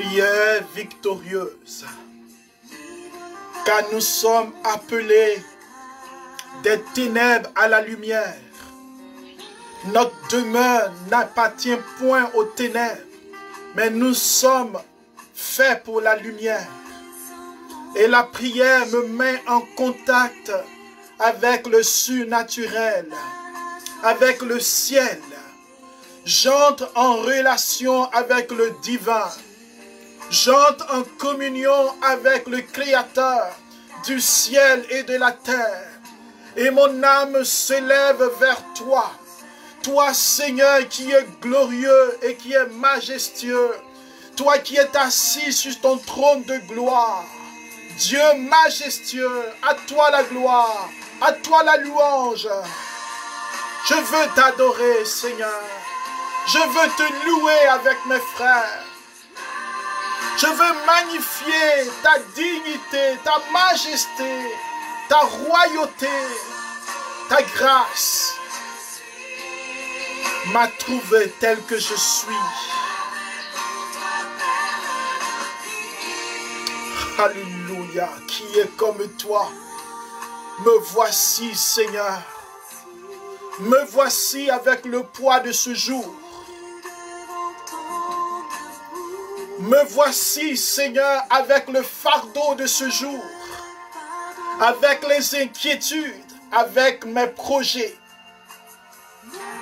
Prière victorieuse. Car nous sommes appelés des ténèbres à la lumière. Notre demeure n'appartient point aux ténèbres, mais nous sommes faits pour la lumière. Et la prière me met en contact avec le surnaturel, avec le ciel. J'entre en relation avec le divin. J'entre en communion avec le Créateur du ciel et de la terre. Et mon âme s'élève vers toi. Toi, Seigneur, qui es glorieux et qui es majestueux. Toi qui es assis sur ton trône de gloire. Dieu majestueux, à toi la gloire, à toi la louange. Je veux t'adorer, Seigneur. Je veux te louer avec mes frères. Je veux magnifier ta dignité, ta majesté, ta royauté, ta grâce m'a trouvé tel que je suis. Alléluia, qui est comme toi? Me voici, Seigneur. Me voici avec le poids de ce jour. Me voici, Seigneur, avec le fardeau de ce jour, avec les inquiétudes, avec mes projets.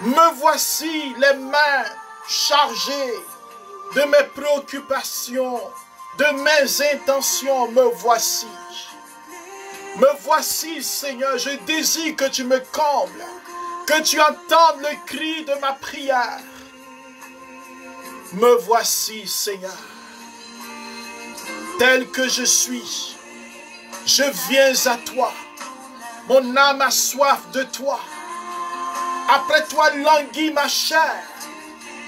Me voici les mains chargées de mes préoccupations, de mes intentions. Me voici. Me voici, Seigneur. Je désire que tu me combles, que tu entendes le cri de ma prière. Me voici, Seigneur. Tel que je suis, je viens à toi. Mon âme a soif de toi. Après toi languit ma chair.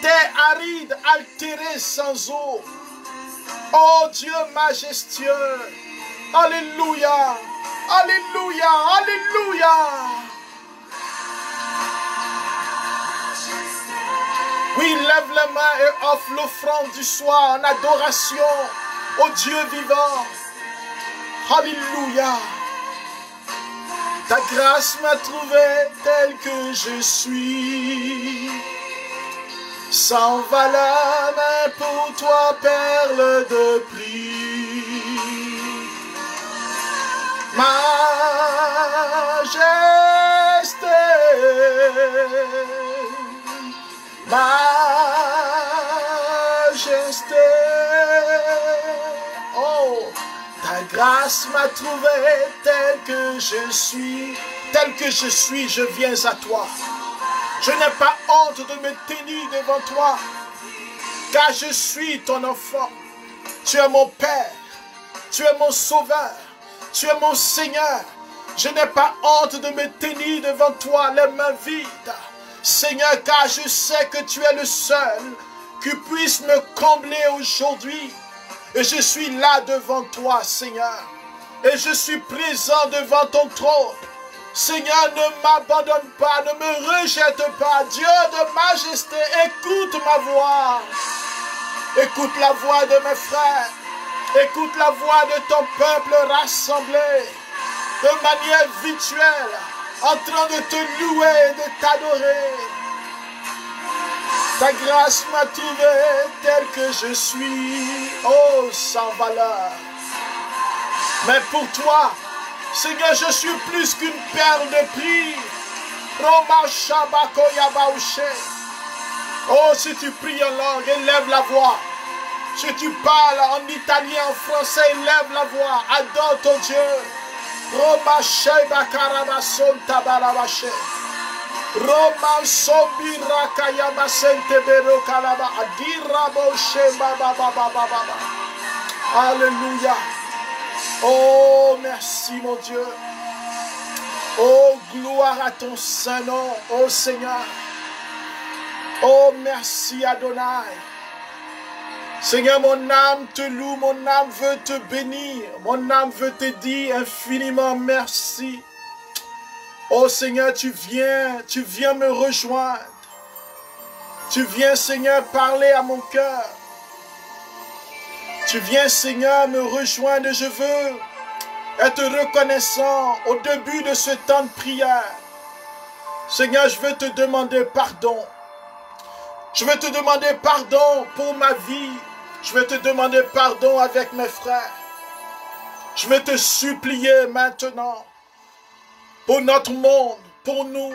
Terre aride, altérée sans eau. Oh Dieu majestueux. Alléluia. Alléluia. Alléluia. Oui, lève les mains et offre l'offrande du soir en adoration au Dieu vivant. Alléluia. Ta grâce m'a trouvé tel que je suis. Sans valeur, mais pour toi, perle de prix. Majesté. Majesté, oh, ta grâce m'a trouvé tel que je suis. Tel que je suis, je viens à toi. Je n'ai pas honte de me tenir devant toi, car je suis ton enfant. Tu es mon Père, tu es mon Sauveur, tu es mon Seigneur. Je n'ai pas honte de me tenir devant toi, les mains vides. Seigneur, car je sais que tu es le seul qui puisse me combler aujourd'hui. Et je suis là devant toi, Seigneur. Et je suis présent devant ton trône. Seigneur, ne m'abandonne pas, ne me rejette pas. Dieu de majesté, écoute ma voix. Écoute la voix de mes frères. Écoute la voix de ton peuple rassemblé de manière virtuelle, en train de te louer, de t'adorer. Ta grâce m'a trouvé tel que je suis, oh, sans valeur. Mais pour toi, Seigneur, je suis plus qu'une perle de prix. Oh, si tu pries en langue, élève la voix. Si tu parles en italien, en français, élève la voix. Adore ton Dieu. Roma sheba karabason tabarabashe. Roma sombira kayama sentebero kalaba adirabo sheba baba baba baba. Alléluia. Oh, merci mon Dieu. Oh, gloire à ton Saint-Nom, oh Seigneur. Oh, merci Adonai. Seigneur, mon âme te loue, mon âme veut te bénir, mon âme veut te dire infiniment merci. Oh Seigneur, tu viens me rejoindre. Tu viens, Seigneur, parler à mon cœur. Tu viens, Seigneur, me rejoindre. Je veux être reconnaissant au début de ce temps de prière. Seigneur, je veux te demander pardon. Je veux te demander pardon pour ma vie. Je veux te demander pardon avec mes frères. Je veux te supplier maintenant pour notre monde, pour nous.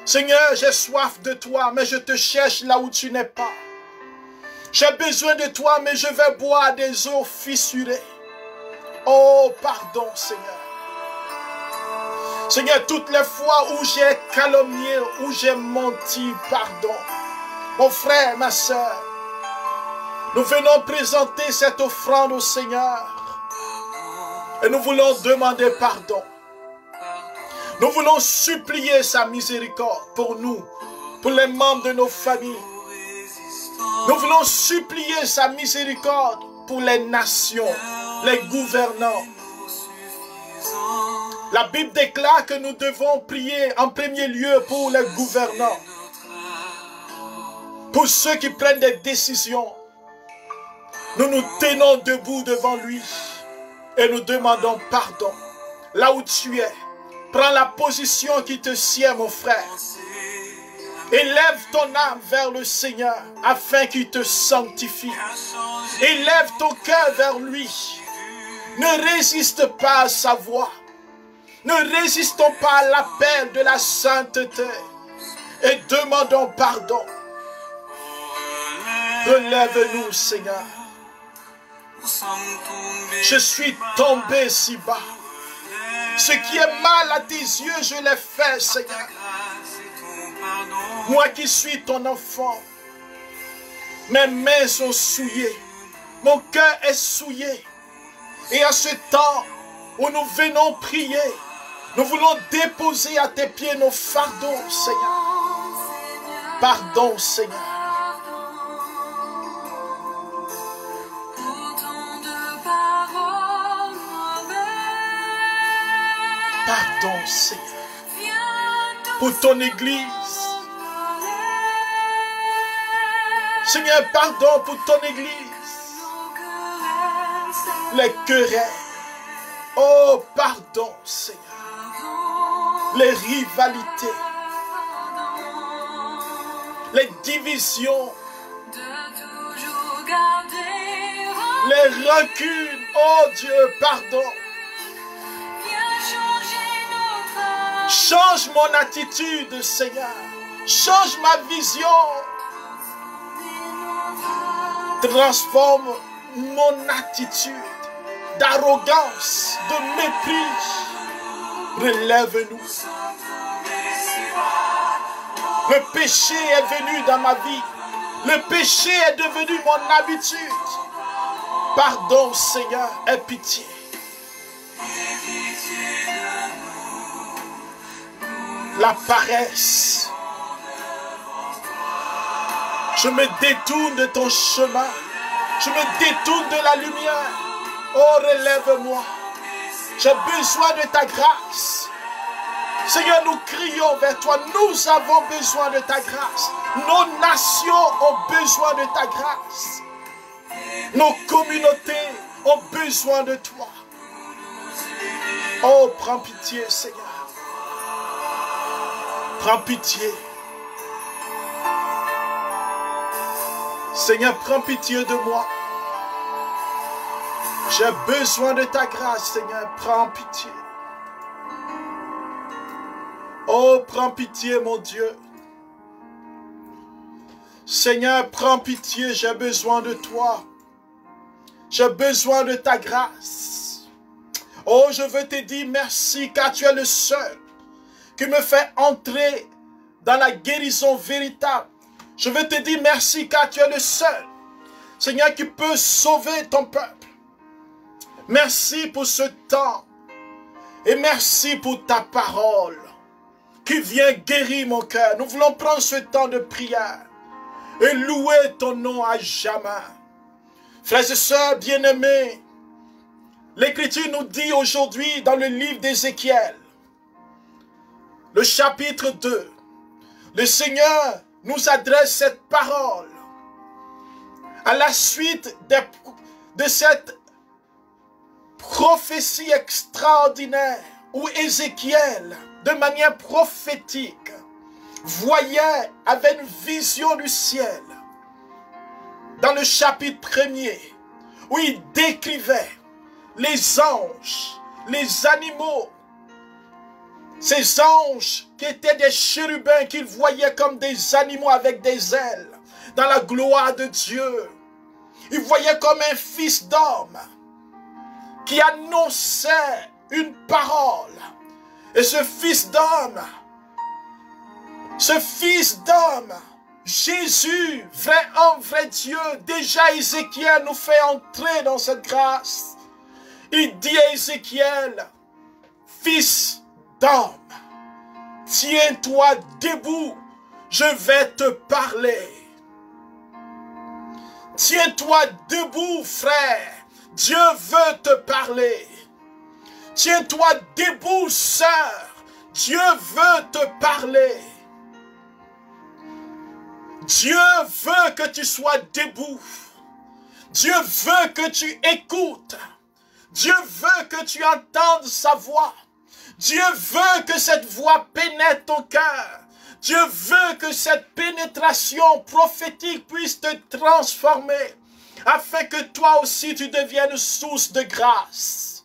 Seigneur, j'ai soif de toi, mais je te cherche là où tu n'es pas. J'ai besoin de toi, mais je vais boire des eaux fissurées. Oh, pardon, Seigneur. Seigneur, toutes les fois où j'ai calomnié, où j'ai menti, pardon. Mon frère, ma soeur, nous venons présenter cette offrande au Seigneur. Et nous voulons demander pardon. Nous voulons supplier sa miséricorde pour nous, pour les membres de nos familles. Nous voulons supplier sa miséricorde pour les nations, les gouvernants. La Bible déclare que nous devons prier en premier lieu pour les gouvernants, pour ceux qui prennent des décisions. Nous nous tenons debout devant lui et nous demandons pardon. Là où tu es, prends la position qui te sied, mon frère. Élève ton âme vers le Seigneur afin qu'il te sanctifie. Élève ton cœur vers lui. Ne résiste pas à sa voix. Ne résistons pas à l'appel de la sainteté et demandons pardon. Relève-nous, Seigneur. Je suis tombé si bas. Ce qui est mal à tes yeux, je l'ai fait, Seigneur. Moi qui suis ton enfant, mes mains sont souillées. Mon cœur est souillé. Et à ce temps où nous venons prier, nous voulons déposer à tes pieds nos fardeaux, Seigneur. Pardon, Seigneur. Pardon, Seigneur. Pour ton Église. Seigneur, pardon pour ton Église. Les querelles. Oh, pardon, Seigneur. Les rivalités. Les divisions. Les rancunes. Oh Dieu, pardon. Change mon attitude, Seigneur. Change ma vision. Transforme mon attitude d'arrogance, de mépris. Relève-nous. Le péché est venu dans ma vie. Le péché est devenu mon habitude. Pardon, Seigneur, aie pitié. La paresse. Je me détourne de ton chemin. Je me détourne de la lumière. Oh, relève-moi. J'ai besoin de ta grâce. Seigneur, nous crions vers toi. Nous avons besoin de ta grâce. Nos nations ont besoin de ta grâce. Nos communautés ont besoin de toi. Oh, prends pitié, Seigneur. Prends pitié. Seigneur, prends pitié de moi. J'ai besoin de ta grâce, Seigneur. Prends pitié. Oh, prends pitié, mon Dieu. Seigneur, prends pitié. J'ai besoin de toi. J'ai besoin de ta grâce. Oh, je veux te dire merci car tu es le seul qui me fait entrer dans la guérison véritable. Je veux te dire merci car tu es le seul, Seigneur, qui peut sauver ton peuple. Merci pour ce temps et merci pour ta parole qui vient guérir mon cœur. Nous voulons prendre ce temps de prière et louer ton nom à jamais. Frères et sœurs bien-aimés, l'Écriture nous dit aujourd'hui dans le livre d'Ézéchiel, le chapitre 2, le Seigneur nous adresse cette parole. à la suite de cette prophétie extraordinaire où Ézéchiel, de manière prophétique, voyait, avait une vision du ciel, dans le chapitre 1er, où il décrivait les anges, les animaux, ces anges qui étaient des chérubins qu'il voyait comme des animaux avec des ailes, dans la gloire de Dieu. Il voyait comme un fils d'homme qui annonçait une parole. Et ce fils d'homme, Jésus, vrai homme, vrai Dieu, déjà Ézéchiel nous fait entrer dans cette grâce. Il dit à Ézéchiel, fils d'homme, tiens-toi debout, je vais te parler. Tiens-toi debout, frère, Dieu veut te parler. Tiens-toi debout, sœur, Dieu veut te parler. Dieu veut que tu sois debout. Dieu veut que tu écoutes. Dieu veut que tu entendes sa voix. Dieu veut que cette voix pénètre ton cœur. Dieu veut que cette pénétration prophétique puisse te transformer, afin que toi aussi tu deviennes source de grâce.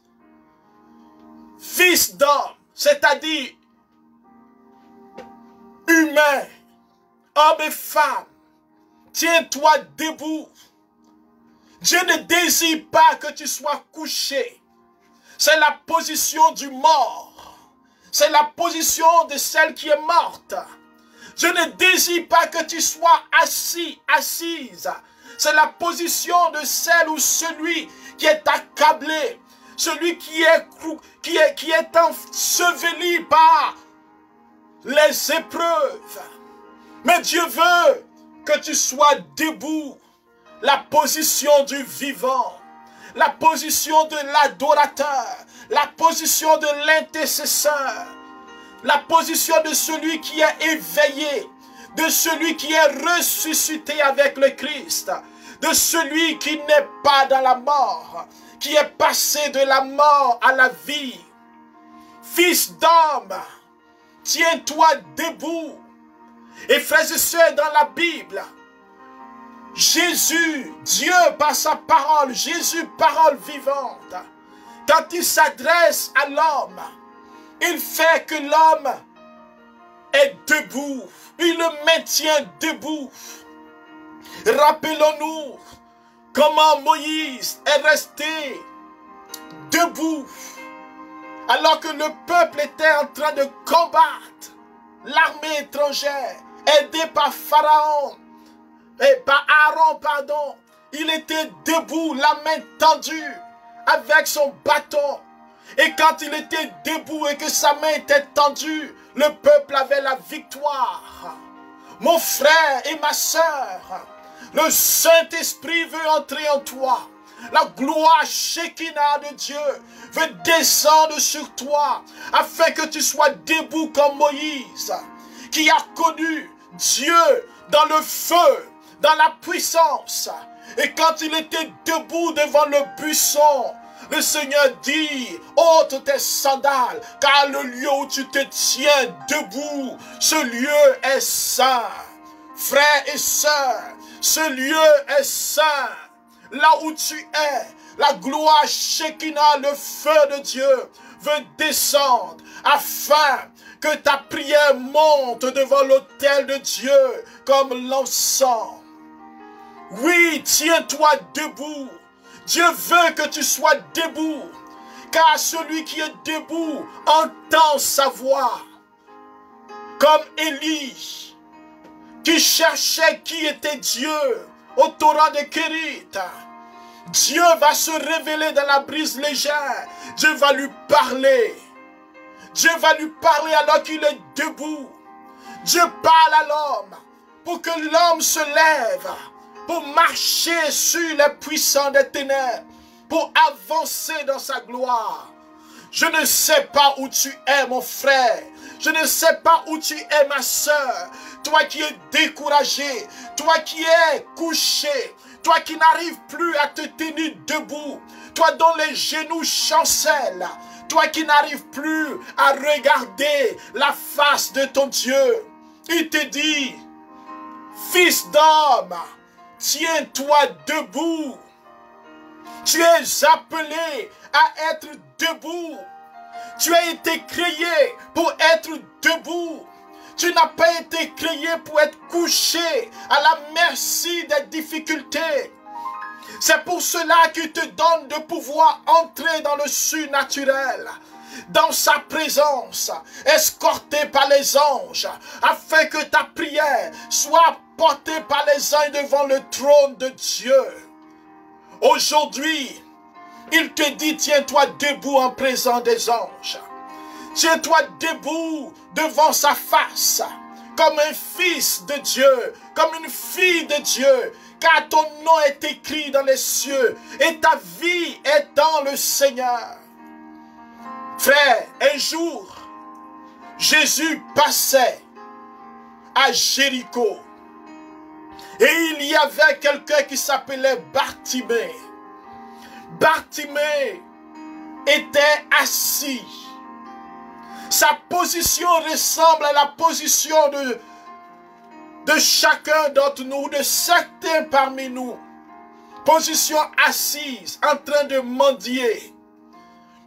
Fils d'homme, c'est-à-dire humain, homme et femme, tiens-toi debout. Dieu ne désire pas que tu sois couché. C'est la position du mort. C'est la position de celle qui est morte. Je ne désire pas que tu sois assis, assise. C'est la position de celle ou celui qui est accablé, celui qui est enseveli par les épreuves. Mais Dieu veut que tu sois debout. La position du vivant, la position de l'adorateur, la position de l'intercesseur, la position de celui qui est éveillé, de celui qui est ressuscité avec le Christ, de celui qui n'est pas dans la mort, qui est passé de la mort à la vie. Fils d'homme, tiens-toi debout. Et frères et sœurs, dans la Bible, Jésus, Dieu par sa parole, Jésus, parole vivante, quand il s'adresse à l'homme, il fait que l'homme est debout, il le maintient debout. Rappelons-nous comment Moïse est resté debout, alors que le peuple était en train de combattre l'armée étrangère, aidé par Pharaon. Et par Aaron, pardon, il était debout, la main tendue, avec son bâton. Et quand il était debout et que sa main était tendue, le peuple avait la victoire. Mon frère et ma sœur, le Saint-Esprit veut entrer en toi. La gloire Shekinah de Dieu veut descendre sur toi, afin que tu sois debout comme Moïse, qui a connu Dieu dans le feu, dans la puissance. Et quand il était debout devant le buisson, le Seigneur dit, ôte tes sandales, car le lieu où tu te tiens debout, ce lieu est saint. Frères et sœurs, ce lieu est saint. Là où tu es, la gloire Shekinah, le feu de Dieu, veut descendre, afin que ta prière monte devant l'autel de Dieu comme l'encens. Oui, tiens-toi debout. Dieu veut que tu sois debout, car celui qui est debout entend sa voix. Comme Élie, qui cherchait qui était Dieu au torrent de Kérit. Dieu va se révéler dans la brise légère. Dieu va lui parler. Dieu va lui parler alors qu'il est debout. Dieu parle à l'homme pour que l'homme se lève, pour marcher sur les puissants des ténèbres, pour avancer dans sa gloire. Je ne sais pas où tu es, mon frère. Je ne sais pas où tu es, ma soeur. Toi qui es découragé, toi qui es couché, Toi qui n'arrives plus à te tenir debout. Toi dont les genoux chancellent. Toi qui n'arrives plus à regarder la face de ton Dieu. Il te dit, fils d'homme, tiens-toi debout. Tu es appelé à être debout. Tu as été créé pour être debout. Tu n'as pas été créé pour être couché à la merci des difficultés. C'est pour cela qu'il te donne de pouvoir entrer dans le surnaturel, dans sa présence, escorté par les anges, afin que ta prière soit portée par les anges devant le trône de Dieu. Aujourd'hui, il te dit, tiens-toi debout en présence des anges. Tiens-toi debout devant sa face, comme un fils de Dieu, comme une fille de Dieu, car ton nom est écrit dans les cieux et ta vie est dans le Seigneur. Frère, un jour, Jésus passait à Jéricho et il y avait quelqu'un qui s'appelait Bartimée. Bartimée était assis. Sa position ressemble à la position de chacun d'entre nous, de certains parmi nous. Position assise, en train de mendier.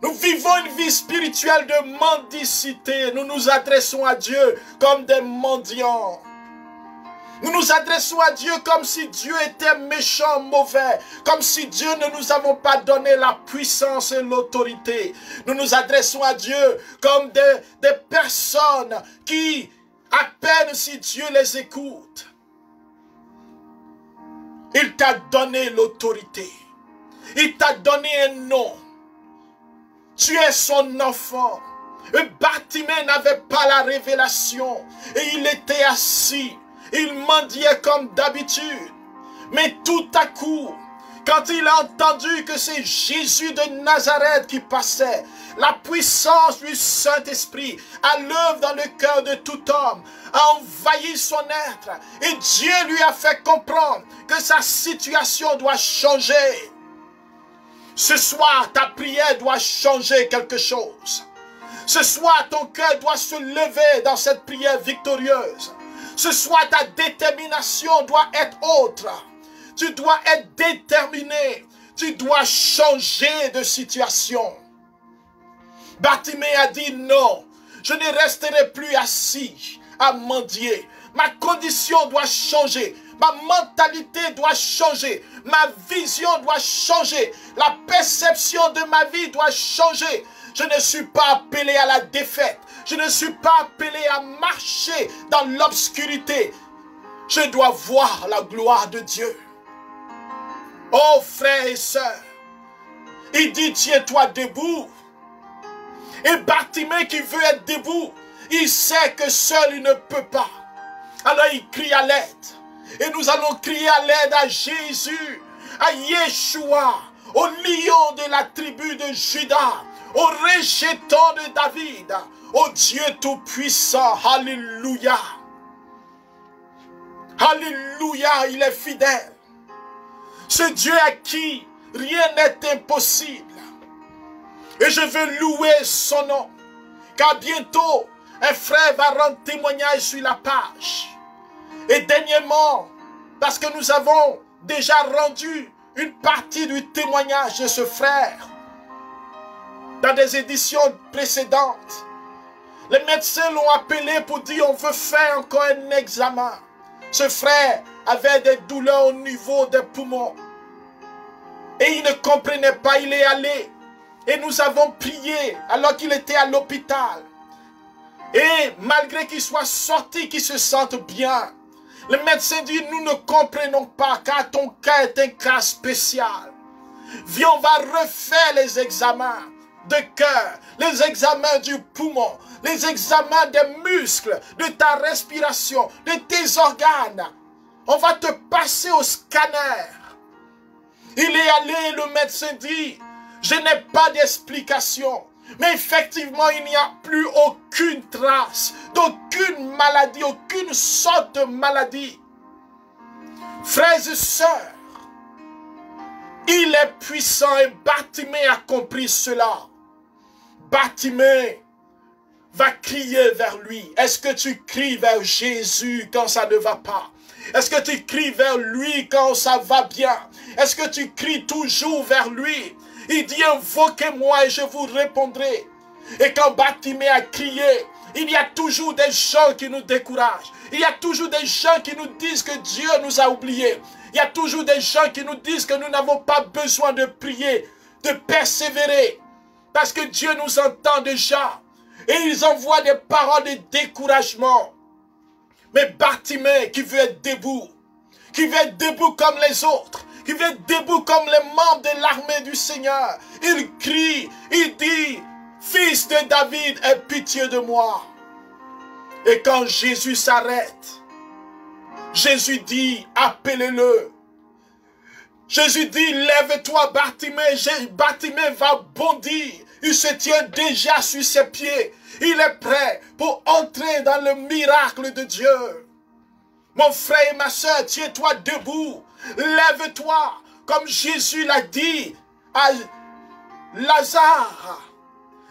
Nous vivons une vie spirituelle de mendicité. Nous nous adressons à Dieu comme des mendiants. Nous nous adressons à Dieu comme si Dieu était méchant, mauvais. Comme si Dieu ne nous avait pas donné la puissance et l'autorité. Nous nous adressons à Dieu comme des personnes qui, à peine si Dieu les écoute, il t'a donné l'autorité. Il t'a donné un nom. Tu es son enfant. Et Bartimée n'avait pas la révélation. Et il était assis. Il mendiait comme d'habitude. Mais tout à coup, quand il a entendu que c'est Jésus de Nazareth qui passait, la puissance du Saint-Esprit à l'œuvre dans le cœur de tout homme a envahi son être. Et Dieu lui a fait comprendre que sa situation doit changer. Ce soir, ta prière doit changer quelque chose. Ce soir, ton cœur doit se lever dans cette prière victorieuse. Ce soir, ta détermination doit être autre. Tu dois être déterminé. Tu dois changer de situation. Bartimée a dit non, je ne resterai plus assis à mendier. Ma condition doit changer. Ma mentalité doit changer. Ma vision doit changer. La perception de ma vie doit changer. Je ne suis pas appelé à la défaite. Je ne suis pas appelé à marcher dans l'obscurité. Je dois voir la gloire de Dieu. Oh frères et sœurs, il dit tiens-toi debout. Et Bartimée qui veut être debout, il sait que seul il ne peut pas. Alors il crie à l'aide. Et nous allons crier à l'aide à Jésus, à Yeshua, au lion de la tribu de Juda, au rejeton de David, au Dieu tout-puissant. Alléluia. Alléluia, il est fidèle. Ce Dieu à qui rien n'est impossible. Et je veux louer son nom. Car bientôt, un frère va rendre témoignage sur la page. Et dernièrement, parce que nous avons déjà rendu une partie du témoignage de ce frère dans des éditions précédentes, les médecins l'ont appelé pour dire on veut faire encore un examen. Ce frère avait des douleurs au niveau des poumons. Et il ne comprenait pas, il est allé. Et nous avons prié alors qu'il était à l'hôpital. Et malgré qu'il soit sorti, qu'il se sente bien, le médecin dit, nous ne comprenons pas car ton cas est un cas spécial. Viens, on va refaire les examens de cœur, les examens du poumon, les examens des muscles, de ta respiration, de tes organes. On va te passer au scanner. Il est allé, le médecin dit, je n'ai pas d'explication. Mais effectivement, il n'y a plus aucune trace d'aucune maladie, aucune sorte de maladie. Frères et sœurs, Il est puissant et Bartimée a compris cela. Bartimée va crier vers lui. Est-ce que tu cries vers Jésus quand ça ne va pas? Est-ce que tu cries vers lui quand ça va bien? Est-ce que tu cries toujours vers lui? Il dit, invoquez-moi et je vous répondrai. Et quand Bartimée a crié, il y a toujours des gens qui nous découragent. Il y a toujours des gens qui nous disent que Dieu nous a oubliés. Il y a toujours des gens qui nous disent que nous n'avons pas besoin de prier, de persévérer. Parce que Dieu nous entend déjà. Et ils envoient des paroles de découragement. Mais Bartimée qui veut être debout, qui veut être debout comme les autres, qui veut être debout comme les membres de l'armée du Seigneur, il crie, il dit, Fils de David, aie pitié de moi. Et quand Jésus s'arrête, Jésus dit, appelez-le. Jésus dit, lève-toi Bartimée. Bartimée va bondir. Il se tient déjà sur ses pieds. Il est prêt pour entrer dans le miracle de Dieu. Mon frère et ma soeur, tiens-toi debout. Lève-toi, comme Jésus l'a dit à Lazare.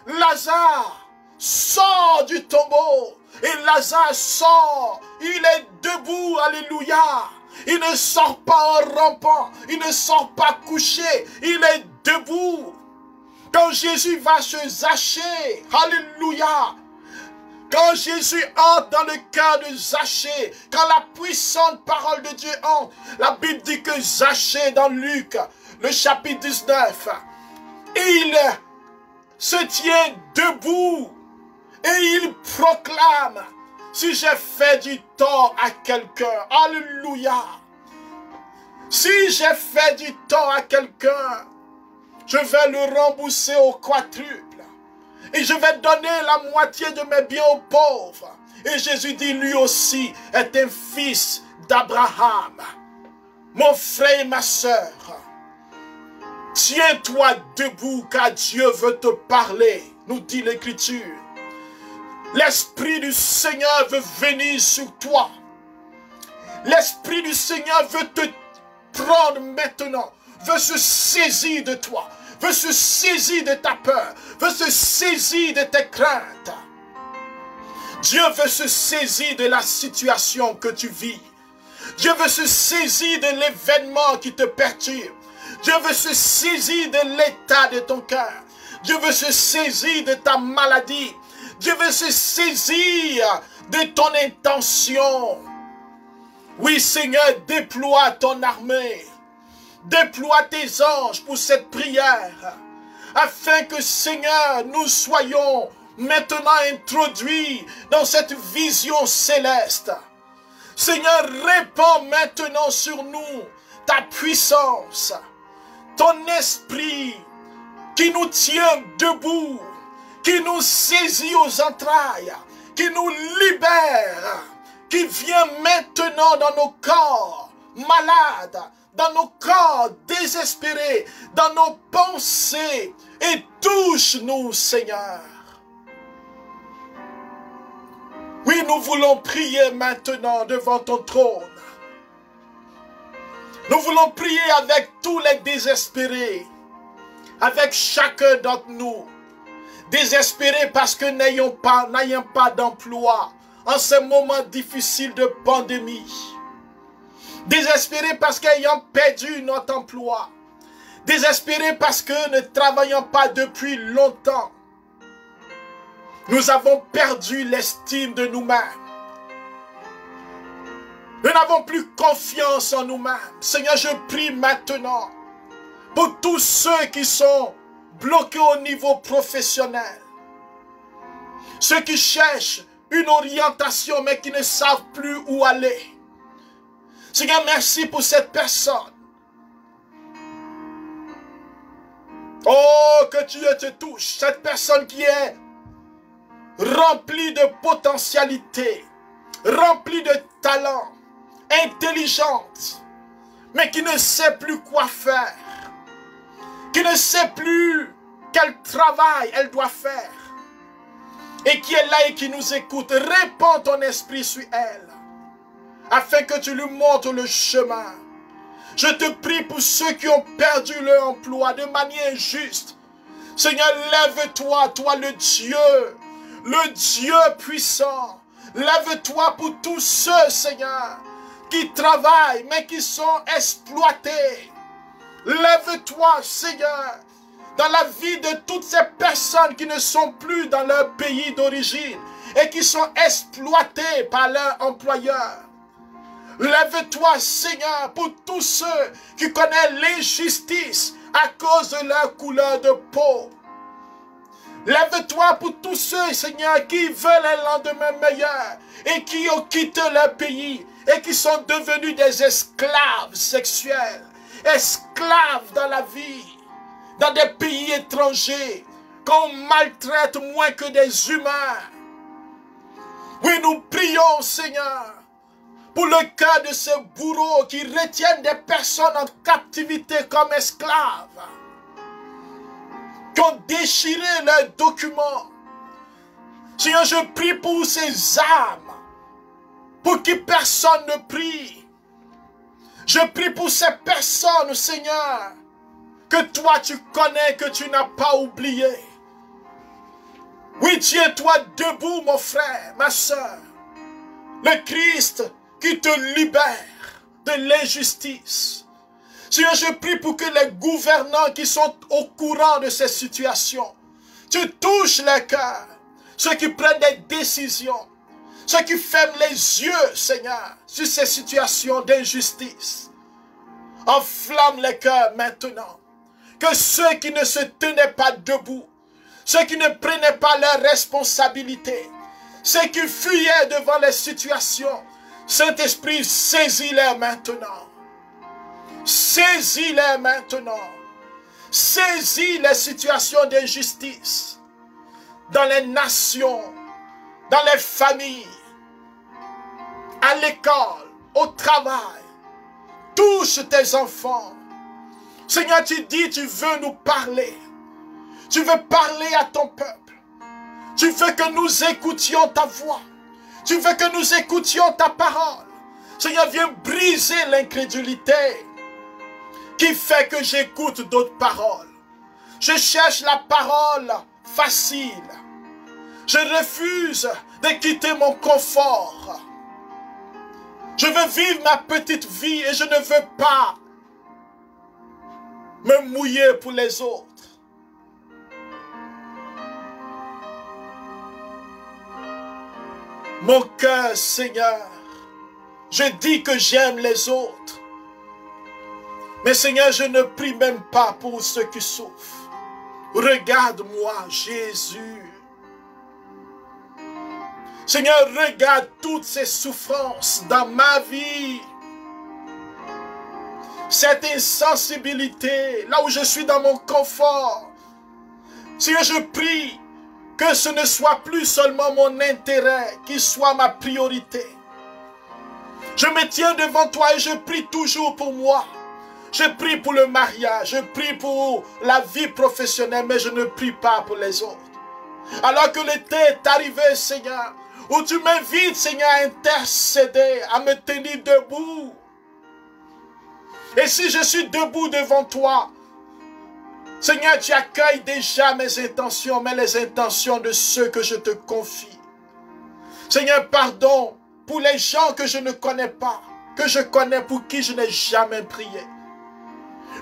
Lazare, sors du tombeau. Et Lazare sort. Il est debout, alléluia. Il ne sort pas en rampant. Il ne sort pas couché. Il est debout. Quand Jésus va chez Zachée, alléluia. Quand Jésus entre dans le cœur de Zachée, quand la puissante parole de Dieu entre, la Bible dit que Zachée, dans Luc, le chapitre 19, il se tient debout et il proclame, si j'ai fait du tort à quelqu'un, alléluia, si j'ai fait du tort à quelqu'un, je vais le rembourser au quadruple. Et je vais donner la moitié de mes biens aux pauvres. Et Jésus dit, lui aussi est un fils d'Abraham. Mon frère et ma soeur, tiens-toi debout car Dieu veut te parler, nous dit l'Écriture. L'Esprit du Seigneur veut venir sur toi. L'Esprit du Seigneur veut te prendre maintenant, veut se saisir de toi, veut se saisir de ta peur, veut se saisir de tes craintes. Dieu veut se saisir de la situation que tu vis. Dieu veut se saisir de l'événement qui te perturbe. Dieu veut se saisir de l'état de ton cœur. Dieu veut se saisir de ta maladie. Dieu veut se saisir de ton intention. Oui, Seigneur, déploie ton armée. Déploie tes anges pour cette prière, afin que, Seigneur, nous soyons maintenant introduits dans cette vision céleste. Seigneur, répands maintenant sur nous ta puissance, ton esprit qui nous tient debout, qui nous saisit aux entrailles, qui nous libère, qui vient maintenant dans nos corps malades, dans nos corps désespérés, dans nos pensées, et touche-nous, Seigneur. Oui, nous voulons prier maintenant devant ton trône. Nous voulons prier avec tous les désespérés, avec chacun d'entre nous. Désespérés parce que n'ayant pas d'emploi en ce moment difficile de pandémie. Désespérés parce qu'ayant perdu notre emploi. Désespérés parce que ne travaillons pas depuis longtemps. Nous avons perdu l'estime de nous-mêmes. Nous n'avons plus confiance en nous-mêmes. Seigneur, je prie maintenant pour tous ceux qui sont bloqués au niveau professionnel. Ceux qui cherchent une orientation mais qui ne savent plus où aller. Seigneur, merci pour cette personne. Oh, que Dieu te touche. Cette personne qui est remplie de potentialité, remplie de talent, intelligente, mais qui ne sait plus quoi faire, qui ne sait plus quel travail elle doit faire, et qui est là et qui nous écoute. Répands ton esprit sur elle, afin que tu lui montres le chemin. Je te prie pour ceux qui ont perdu leur emploi de manière injuste. Seigneur, lève-toi, toi le Dieu puissant. Lève-toi pour tous ceux, Seigneur, qui travaillent mais qui sont exploités. Lève-toi, Seigneur, dans la vie de toutes ces personnes qui ne sont plus dans leur pays d'origine et qui sont exploitées par leur employeur. Lève-toi, Seigneur, pour tous ceux qui connaissent l'injustice à cause de leur couleur de peau. Lève-toi pour tous ceux, Seigneur, qui veulent un lendemain meilleur et qui ont quitté leur pays et qui sont devenus des esclaves sexuels, esclaves dans la vie, dans des pays étrangers, qu'on maltraite moins que des humains. Oui, nous prions, Seigneur, pour le cas de ces bourreaux qui retiennent des personnes en captivité comme esclaves, qui ont déchiré leurs documents. Seigneur, je prie pour ces âmes, pour qui personne ne prie. Je prie pour ces personnes, Seigneur, que toi tu connais, que tu n'as pas oublié. Oui, tiens-toi debout, mon frère, ma soeur. Le Christ qui te libère de l'injustice. Seigneur, je prie pour que les gouvernants qui sont au courant de ces situations, tu touches les cœurs, ceux qui prennent des décisions, ceux qui ferment les yeux, Seigneur, sur ces situations d'injustice. Enflamme les cœurs maintenant. Que ceux qui ne se tenaient pas debout, ceux qui ne prenaient pas leurs responsabilités, ceux qui fuyaient devant les situations, Saint-Esprit, saisis-les maintenant. Saisis-les maintenant. Saisis les situations d'injustice dans les nations, dans les familles, à l'école, au travail. Touche tes enfants. Seigneur, tu dis, tu veux nous parler. Tu veux parler à ton peuple. Tu veux que nous écoutions ta voix. Tu veux que nous écoutions ta parole. Seigneur, viens briser l'incrédulité qui fait que j'écoute d'autres paroles. Je cherche la parole facile. Je refuse de quitter mon confort. Je veux vivre ma petite vie et je ne veux pas me mouiller pour les autres. Mon cœur, Seigneur, je dis que j'aime les autres. Mais Seigneur, je ne prie même pas pour ceux qui souffrent. Regarde-moi, Jésus. Seigneur, regarde toutes ces souffrances dans ma vie. Cette insensibilité, là où je suis dans mon confort. Seigneur, je prie que ce ne soit plus seulement mon intérêt qui soit ma priorité. Je me tiens devant toi et je prie toujours pour moi. Je prie pour le mariage, je prie pour la vie professionnelle, mais je ne prie pas pour les autres. Alors que l'été est arrivé, Seigneur, où tu m'invites, Seigneur, à intercéder, à me tenir debout. Et si je suis debout devant toi, Seigneur, tu accueilles déjà mes intentions, mais les intentions de ceux que je te confie. Seigneur, pardon pour les gens que je ne connais pas, que je connais pour qui je n'ai jamais prié.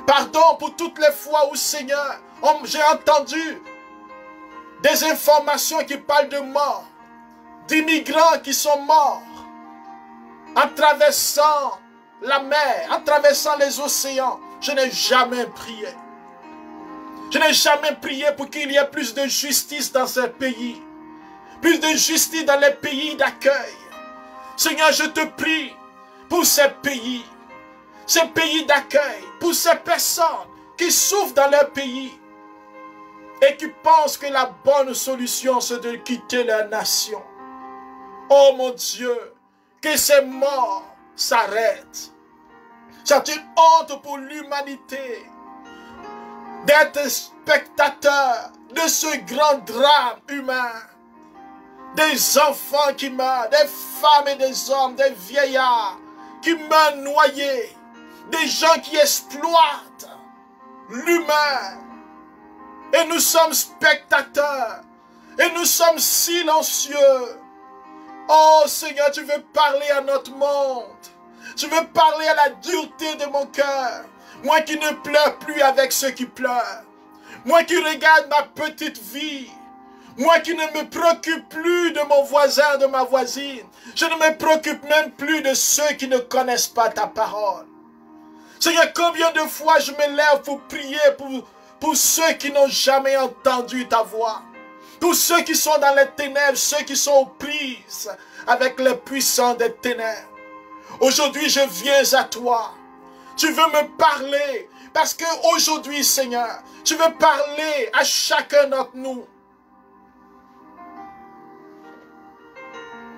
Pardon pour toutes les fois où, Seigneur, j'ai entendu des informations qui parlent de mort, d'immigrants qui sont morts en traversant la mer, en traversant les océans. Je n'ai jamais prié. Je n'ai jamais prié pour qu'il y ait plus de justice dans ces pays, plus de justice dans les pays d'accueil. Seigneur, je te prie pour ces pays d'accueil, pour ces personnes qui souffrent dans leur pays et qui pensent que la bonne solution c'est de quitter leur nation. Oh mon Dieu, que ces morts s'arrêtent. C'est une honte pour l'humanité d'être spectateur de ce grand drame humain. Des enfants qui meurent, des femmes et des hommes, des vieillards qui meurent noyés, des gens qui exploitent l'humain. Et nous sommes spectateurs. Et nous sommes silencieux. Oh Seigneur, tu veux parler à notre monde. Tu veux parler à la dureté de mon cœur. Moi qui ne pleure plus avec ceux qui pleurent. Moi qui regarde ma petite vie. Moi qui ne me préoccupe plus de mon voisin, de ma voisine. Je ne me préoccupe même plus de ceux qui ne connaissent pas ta parole. Seigneur, combien de fois je me lève pour prier pour ceux qui n'ont jamais entendu ta voix. Pour ceux qui sont dans les ténèbres, ceux qui sont aux prises avec les puissants des ténèbres. Aujourd'hui, je viens à toi. Tu veux me parler parce qu'aujourd'hui, Seigneur, tu veux parler à chacun d'entre nous.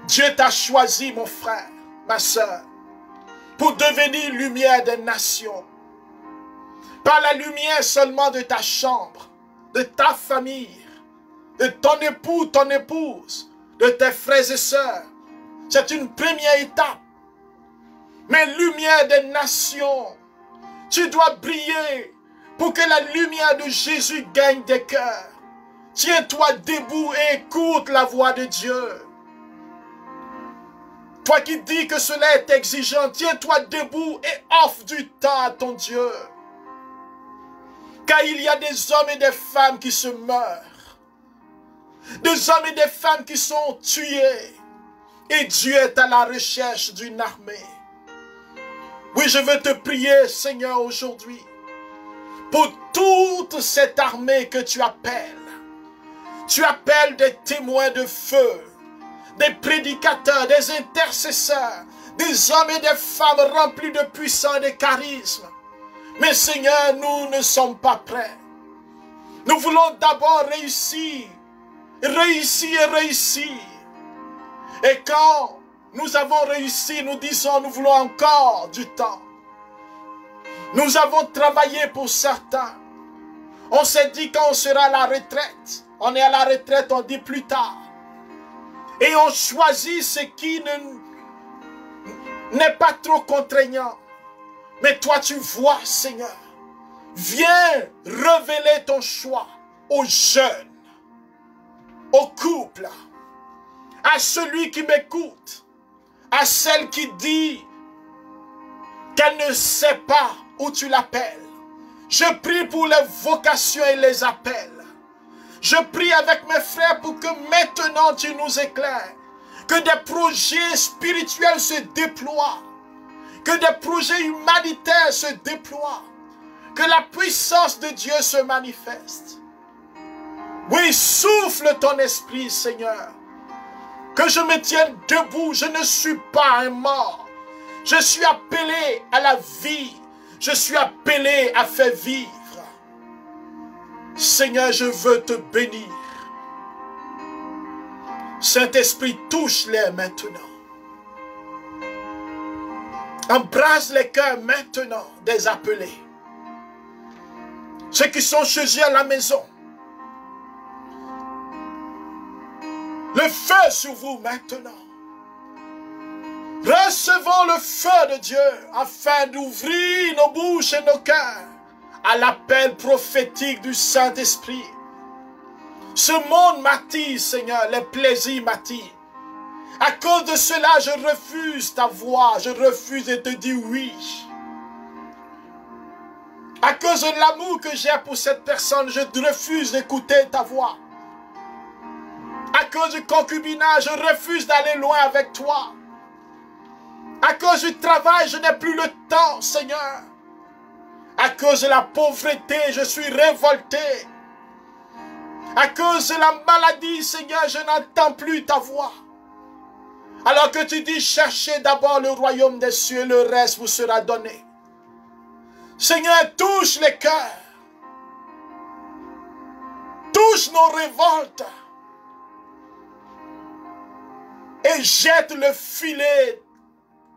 Dieu t'a choisi, mon frère, ma soeur, pour devenir lumière des nations. Par la lumière seulement de ta chambre, de ta famille, de ton époux, ton épouse, de tes frères et sœurs. C'est une première étape. Mais lumière des nations, tu dois briller pour que la lumière de Jésus gagne des cœurs. Tiens-toi debout et écoute la voix de Dieu. Toi qui dis que cela est exigeant, tiens-toi debout et offre du temps à ton Dieu. Car il y a des hommes et des femmes qui se meurent. Des hommes et des femmes qui sont tués. Et Dieu est à la recherche d'une armée. Oui, je veux te prier, Seigneur, aujourd'hui, pour toute cette armée que tu appelles. Tu appelles des témoins de feu, des prédicateurs, des intercesseurs, des hommes et des femmes remplis de puissance et de charisme. Mais Seigneur, nous ne sommes pas prêts. Nous voulons d'abord réussir. Réussir et réussir. Et quand nous avons réussi, nous disons, nous voulons encore du temps. Nous avons travaillé pour certains. On s'est dit quand on sera à la retraite. On est à la retraite, on dit plus tard. Et on choisit ce qui n'est pas trop contraignant. Mais toi tu vois, Seigneur, viens révéler ton choix aux jeunes, aux couples, à celui qui m'écoute, à celle qui dit qu'elle ne sait pas où tu l'appelles. Je prie pour les vocations et les appels. Je prie avec mes frères pour que maintenant tu nous éclaires, que des projets spirituels se déploient, que des projets humanitaires se déploient, que la puissance de Dieu se manifeste. Oui, souffle ton esprit, Seigneur, que je me tienne debout. Je ne suis pas un mort. Je suis appelé à la vie. Je suis appelé à faire vivre. Seigneur, je veux te bénir. Saint-Esprit, touche-les maintenant. Embrasse les cœurs maintenant des appelés. Ceux qui sont chez eux à la maison. Le feu sur vous maintenant. Recevons le feu de Dieu afin d'ouvrir nos bouches et nos cœurs à l'appel prophétique du Saint-Esprit. Ce monde m'attire, Seigneur, les plaisirs m'attirent. À cause de cela, je refuse ta voix, je refuse de te dire oui. À cause de l'amour que j'ai pour cette personne, je refuse d'écouter ta voix. À cause du concubinage, je refuse d'aller loin avec toi. À cause du travail, je n'ai plus le temps, Seigneur. À cause de la pauvreté, je suis révolté. À cause de la maladie, Seigneur, je n'entends plus ta voix. Alors que tu dis, cherchez d'abord le royaume des cieux, le reste vous sera donné. Seigneur, touche les cœurs. Touche nos révoltes. Et jette le filet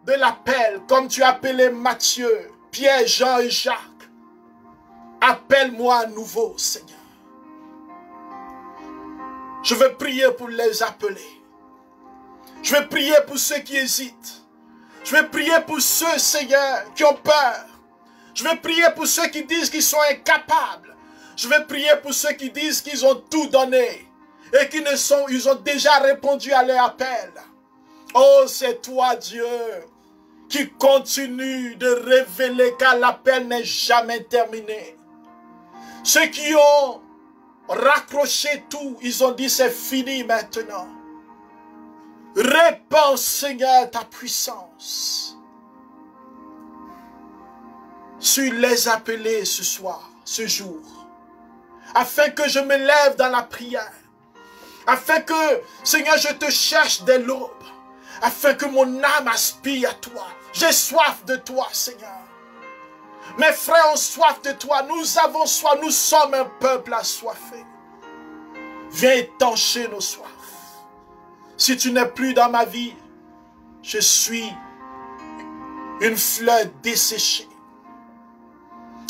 de l'appel, comme tu as appelé Matthieu, Pierre, Jean et Jacques. Appelle-moi à nouveau, Seigneur. Je veux prier pour les appeler. Je vais prier pour ceux qui hésitent. Je vais prier pour ceux, Seigneur, qui ont peur. Je vais prier pour ceux qui disent qu'ils sont incapables. Je vais prier pour ceux qui disent qu'ils ont tout donné et ils ont déjà répondu à leur appel. Oh, c'est toi, Dieu, qui continue de révéler car l'appel n'est jamais terminé. Ceux qui ont raccroché tout, ils ont dit c'est fini maintenant. Répands, Seigneur, ta puissance sur les appelés ce soir, ce jour, afin que je me lève dans la prière, afin que, Seigneur, je te cherche dès l'aube, afin que mon âme aspire à toi. J'ai soif de toi, Seigneur. Mes frères ont soif de toi, nous avons soif, nous sommes un peuple assoiffé. Viens étancher nos soifs. Si tu n'es plus dans ma vie, je suis une fleur desséchée.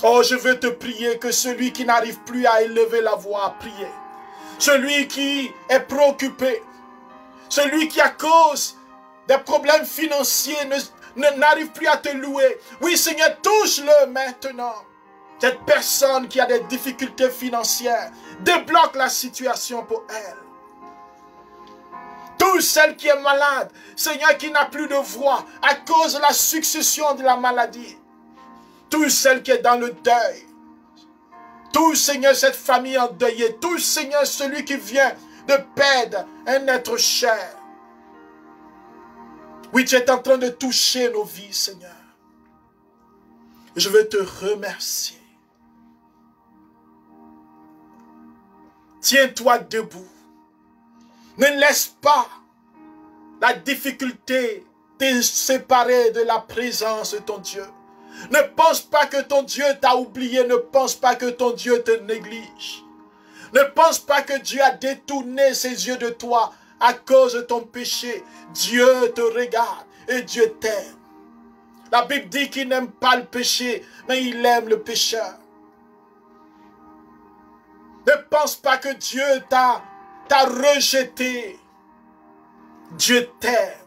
Oh, je veux te prier que celui qui n'arrive plus à élever la voix à prier, celui qui est préoccupé, celui qui à cause des problèmes financiers n'arrive plus à te louer. Oui, Seigneur, touche-le maintenant. Cette personne qui a des difficultés financières, débloque la situation pour elle. Touche celle qui est malade, Seigneur, qui n'a plus de voix à cause de la succession de la maladie. Touche celle qui est dans le deuil. Touche, Seigneur, cette famille endeuillée. Touche, Seigneur, celui qui vient de perdre un être cher. Oui, tu es en train de toucher nos vies, Seigneur. Je veux te remercier. Tiens-toi debout. Ne laisse pas la difficulté te séparer de la présence de ton Dieu. Ne pense pas que ton Dieu t'a oublié. Ne pense pas que ton Dieu te néglige. Ne pense pas que Dieu a détourné ses yeux de toi à cause de ton péché. Dieu te regarde et Dieu t'aime. La Bible dit qu'il n'aime pas le péché, mais il aime le pécheur. Ne pense pas que Dieu t'a rejeté. Dieu t'aime.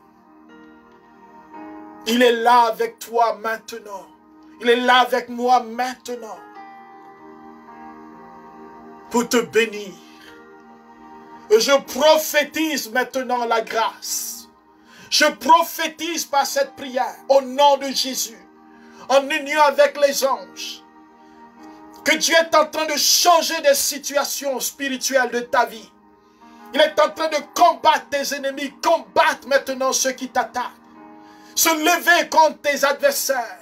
Il est là avec toi maintenant. Il est là avec moi maintenant. Pour te bénir. Et je prophétise maintenant la grâce. Je prophétise par cette prière au nom de Jésus. En union avec les anges. Que Dieu est en train de changer des situations spirituelles de ta vie. Il est en train de combattre tes ennemis. Combattre maintenant ceux qui t'attaquent. Se lever contre tes adversaires.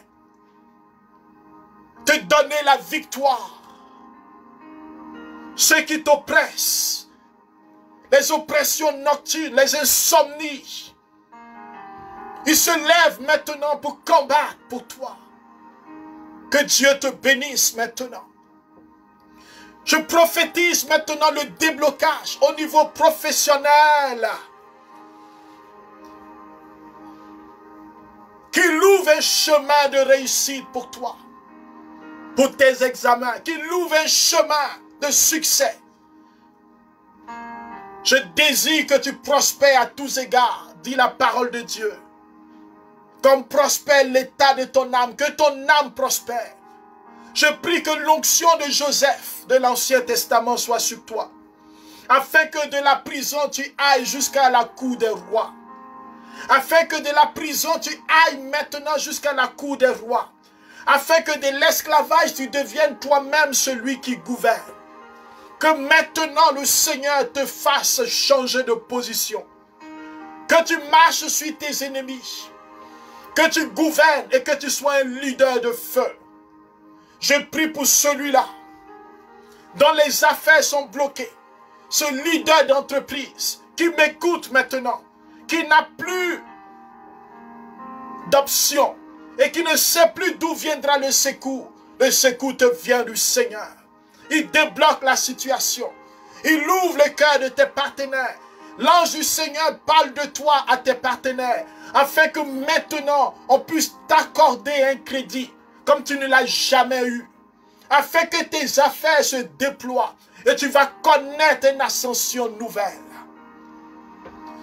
Te donner la victoire. Ceux qui t'oppressent. Les oppressions nocturnes, les insomnies. Ils se lèvent maintenant pour combattre pour toi. Que Dieu te bénisse maintenant. Je prophétise maintenant le déblocage au niveau professionnel. Qu'il ouvre un chemin de réussite pour toi. Pour tes examens. Qu'il ouvre un chemin de succès. Je désire que tu prospères à tous égards, dit la parole de Dieu. Comme prospère l'état de ton âme, que ton âme prospère. Je prie que l'onction de Joseph de l'Ancien Testament soit sur toi. Afin que de la prison tu ailles jusqu'à la cour des rois. Afin que de la prison tu ailles maintenant jusqu'à la cour des rois. Afin que de l'esclavage tu deviennes toi-même celui qui gouverne. Que maintenant le Seigneur te fasse changer de position. Que tu marches sur tes ennemis. Que tu gouvernes et que tu sois un leader de feu. Je prie pour celui-là dont les affaires sont bloquées. Ce leader d'entreprise qui m'écoute maintenant. Qui n'a plus d'option. Et qui ne sait plus d'où viendra le secours. Le secours te vient du Seigneur. Il débloque la situation. Il ouvre le cœur de tes partenaires. L'ange du Seigneur parle de toi à tes partenaires. Afin que maintenant, on puisse t'accorder un crédit. Comme tu ne l'as jamais eu. Afin que tes affaires se déploient. Et tu vas connaître une ascension nouvelle.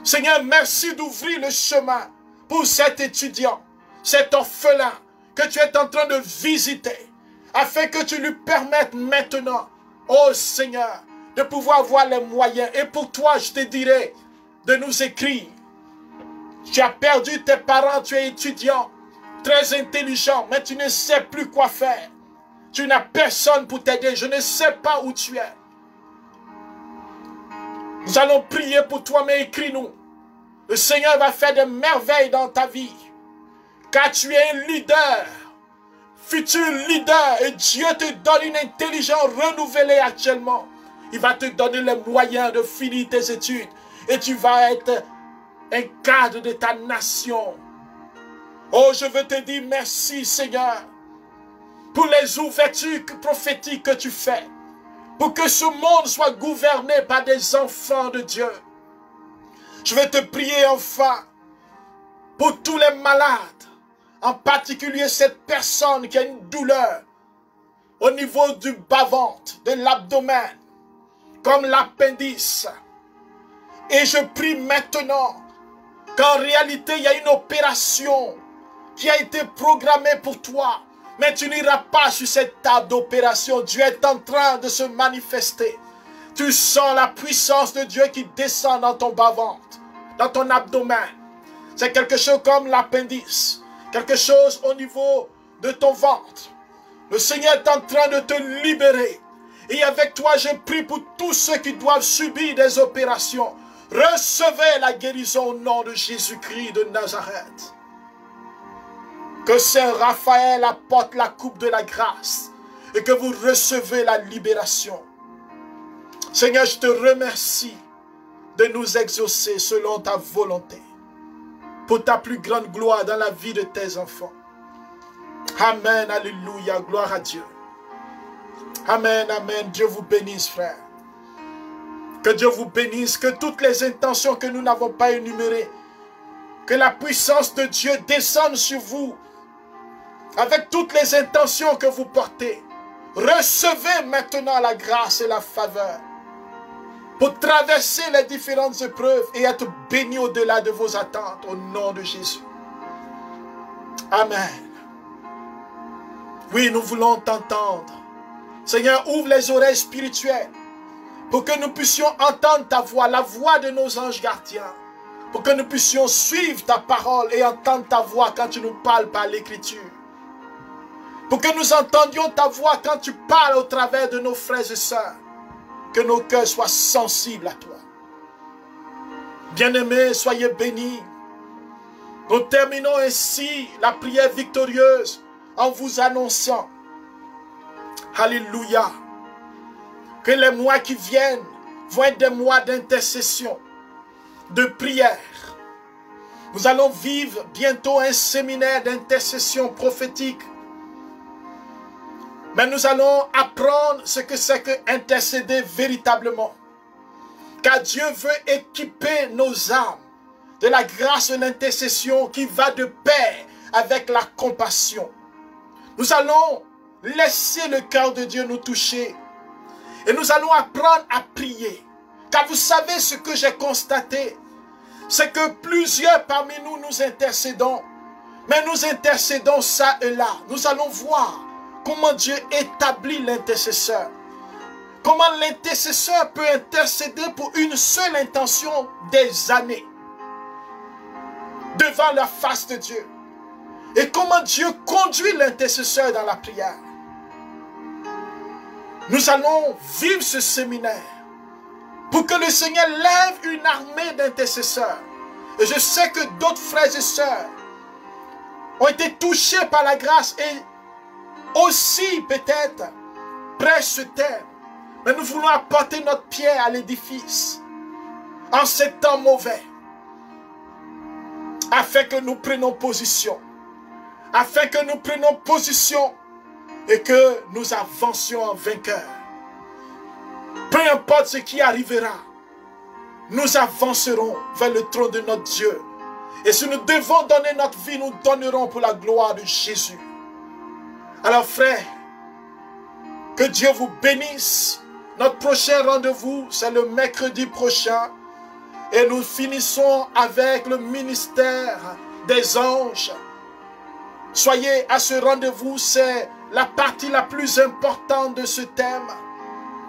Seigneur, merci d'ouvrir le chemin pour cet étudiant. Cet orphelin que tu es en train de visiter, afin que tu lui permettes maintenant, oh Seigneur, de pouvoir avoir les moyens. Et pour toi, je te dirais de nous écrire. Tu as perdu tes parents, tu es étudiant, très intelligent, mais tu ne sais plus quoi faire. Tu n'as personne pour t'aider, je ne sais pas où tu es. Nous allons prier pour toi, mais écris-nous. Le Seigneur va faire des merveilles dans ta vie. Car tu es un leader, futur leader, et Dieu te donne une intelligence renouvelée actuellement. Il va te donner les moyens de finir tes études. Et tu vas être un cadre de ta nation. Oh, je veux te dire merci, Seigneur, pour les ouvertures prophétiques que tu fais. Pour que ce monde soit gouverné par des enfants de Dieu. Je veux te prier enfin pour tous les malades. En particulier cette personne qui a une douleur au niveau du bas-ventre, de l'abdomen, comme l'appendice. Et je prie maintenant qu'en réalité il y a une opération qui a été programmée pour toi. Mais tu n'iras pas sur cette table d'opération. Dieu est en train de se manifester. Tu sens la puissance de Dieu qui descend dans ton bas-ventre, dans ton abdomen. C'est quelque chose comme l'appendice. Quelque chose au niveau de ton ventre. Le Seigneur est en train de te libérer. Et avec toi, je prie pour tous ceux qui doivent subir des opérations. Recevez la guérison au nom de Jésus-Christ de Nazareth. Que Saint Raphaël apporte la coupe de la grâce. Et que vous recevez la libération. Seigneur, je te remercie de nous exaucer selon ta volonté. Pour ta plus grande gloire dans la vie de tes enfants. Amen, alléluia, gloire à Dieu. Amen, amen, Dieu vous bénisse, frère. Que Dieu vous bénisse, que toutes les intentions que nous n'avons pas énumérées, que la puissance de Dieu descende sur vous, avec toutes les intentions que vous portez. Recevez maintenant la grâce et la faveur, pour traverser les différentes épreuves et être béni au-delà de vos attentes, au nom de Jésus. Amen. Oui, nous voulons t'entendre. Seigneur, ouvre les oreilles spirituelles pour que nous puissions entendre ta voix, la voix de nos anges gardiens, pour que nous puissions suivre ta parole et entendre ta voix quand tu nous parles par l'écriture. Pour que nous entendions ta voix quand tu parles au travers de nos frères et sœurs. Que nos cœurs soient sensibles à toi. Bien-aimés, soyez bénis. Nous terminons ainsi la prière victorieuse en vous annonçant, alléluia, que les mois qui viennent vont être des mois d'intercession, de prière. Nous allons vivre bientôt un séminaire d'intercession prophétique. Mais nous allons apprendre ce que c'est que intercéder véritablement. Car Dieu veut équiper nos âmes de la grâce de l'intercession qui va de pair avec la compassion. Nous allons laisser le cœur de Dieu nous toucher. Et nous allons apprendre à prier. Car vous savez ce que j'ai constaté, c'est que plusieurs parmi nous, nous intercédons. Mais nous intercédons ça et là. Nous allons voir comment Dieu établit l'intercesseur. Comment l'intercesseur peut intercéder pour une seule intention des années devant la face de Dieu. Et comment Dieu conduit l'intercesseur dans la prière. Nous allons vivre ce séminaire pour que le Seigneur lève une armée d'intercesseurs. Et je sais que d'autres frères et sœurs ont été touchés par la grâce et aussi peut-être prêchent ce thème. Mais nous voulons apporter notre pierre à l'édifice en ces temps mauvais, afin que nous prenions position, afin que nous prenions position et que nous avancions en vainqueur. Peu importe ce qui arrivera, nous avancerons vers le trône de notre Dieu. Et si nous devons donner notre vie, nous donnerons pour la gloire de Jésus. Alors frères, que Dieu vous bénisse. Notre prochain rendez-vous, c'est le mercredi prochain. Et nous finissons avec le ministère des anges. Soyez à ce rendez-vous, c'est la partie la plus importante de ce thème,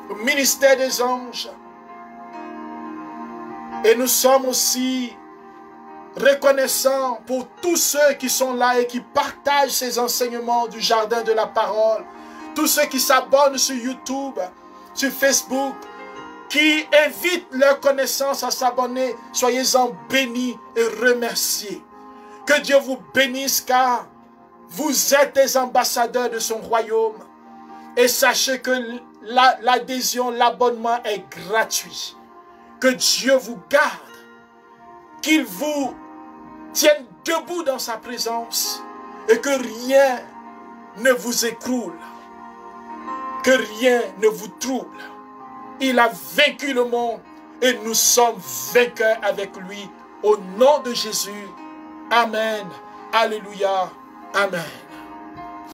le ministère des anges. Et nous sommes aussi reconnaissants pour tous ceux qui sont là et qui partagent ces enseignements du jardin de la parole. Tous ceux qui s'abonnent sur YouTube, sur Facebook, qui invitent leurs connaissances à s'abonner. Soyez-en bénis et remerciés. Que Dieu vous bénisse car vous êtes des ambassadeurs de son royaume. Et sachez que l'adhésion, l'abonnement est gratuit. Que Dieu vous garde. Qu'il vous tienne debout dans sa présence. Et que rien ne vous écroule. Que rien ne vous trouble. Il a vaincu le monde. Et nous sommes vainqueurs avec lui. Au nom de Jésus. Amen. Alléluia. Amen.